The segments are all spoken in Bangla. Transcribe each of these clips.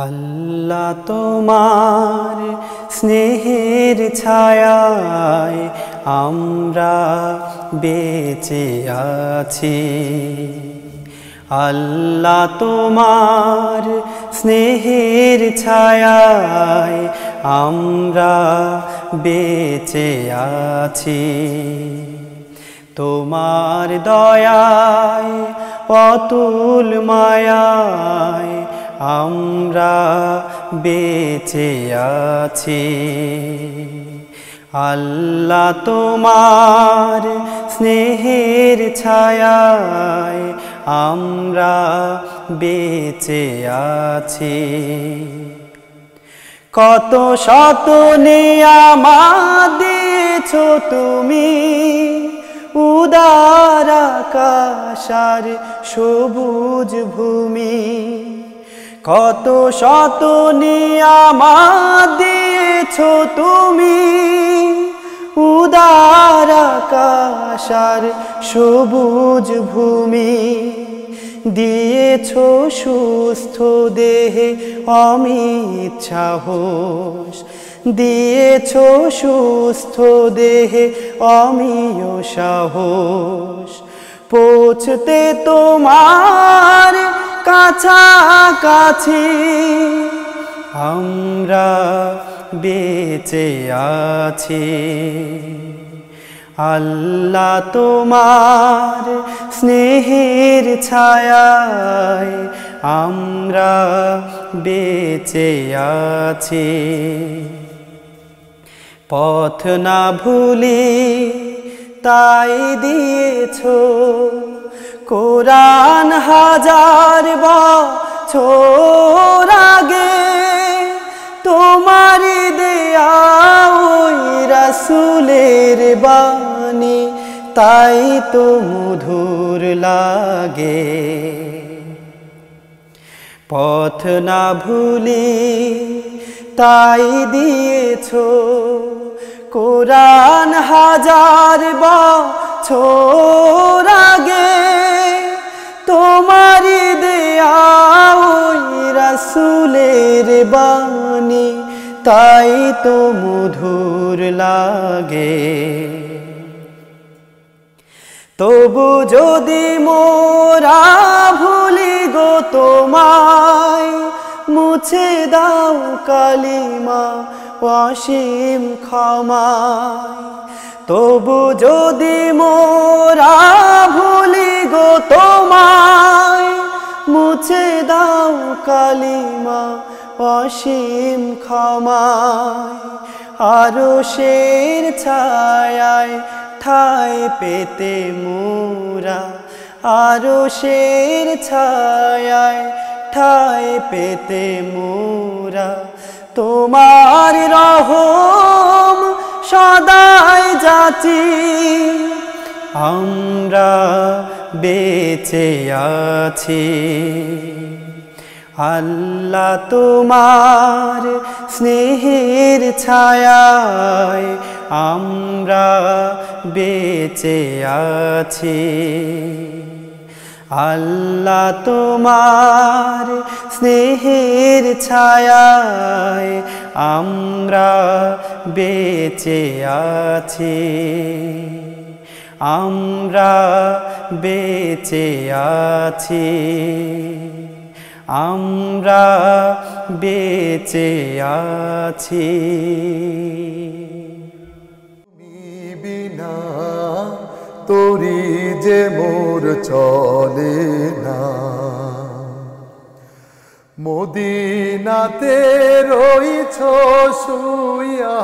আল্লাহ তোমার স্নেহের ছায়ায় আমরা বেঁচে আছি। আল্লাহ তোমার স্নেহের ছায়ায় আমরা বেঁচে আছি। তোমার দয়ায় অতুল মায়ায় আমরা বেঁচে আছি। আল্লাহ তোমার স্নেহের ছায়ায় আমরা বেঁচে আছি। কত শত নিয়ামত দিয়েছো তুমি, উদার আকাশ আর সবুজ ভূমি। কত শত নিয়ামত দিয়েছো তুমি, উদার আকাশ আর সবুজ ভূমি। দিয়েছো সুস্থ দেহে অমিত সাহস, দিয়েছো সুস্থ দেহে অমিয় সাহস। পৌঁছতে তোমার কাছাকাছি আমরা বেঁচে আছি। আল্লাহ তোমার স্নেহের ছায়ায় আমরা বেঁচে আছি। পথ না ভুলি তাই দিয়েছো কোরআন হাজার বছর আগে। তোমারই দেয়া ওই রাসূলের বাণী তাই তো মধুর লাগে। পথ না ভুলি তাই দিয়েছো কোরআন হাজার বছর আগে। তোমারই দেয়া ওই রাসূলের বাণী তাই তো মধুর লাগে। তবু যদি মোরা ভুলি গো তোমায়, মুছে দাও কালিমা অসীম ক্ষমায়। তবু যদি মোরা ভুলি গো তোমায়, মুছে দাও কালিমা অসীম ক্ষমায়। আরশের ছায়ায় ঠাঁই পেতে মোরা, আরশের ছায়ায় ঠাঁই পেতে মোরা। তোমার রহম সদাই যাচি আমরা বেঁচে আছি। আল্লাহ তোমার স্নেহের ছায়ায় আমরা বেঁচে আছি। আল্লাহ তোমার স্নেহের ছায়ায় আমরা বেঁচে আছি। আমরা বেঁচে আছি। আমরা বেঁচে আছি। বিনা তোরি যে মোর চলে না, মদিনাতে রইছ শুইয়া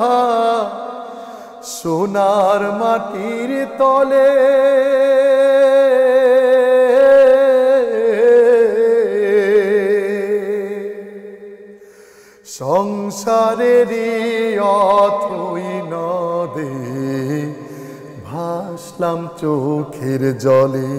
সোনার মাটির তলে। সংসারেরই অথই নদে ভাসলাম চোখের জলে।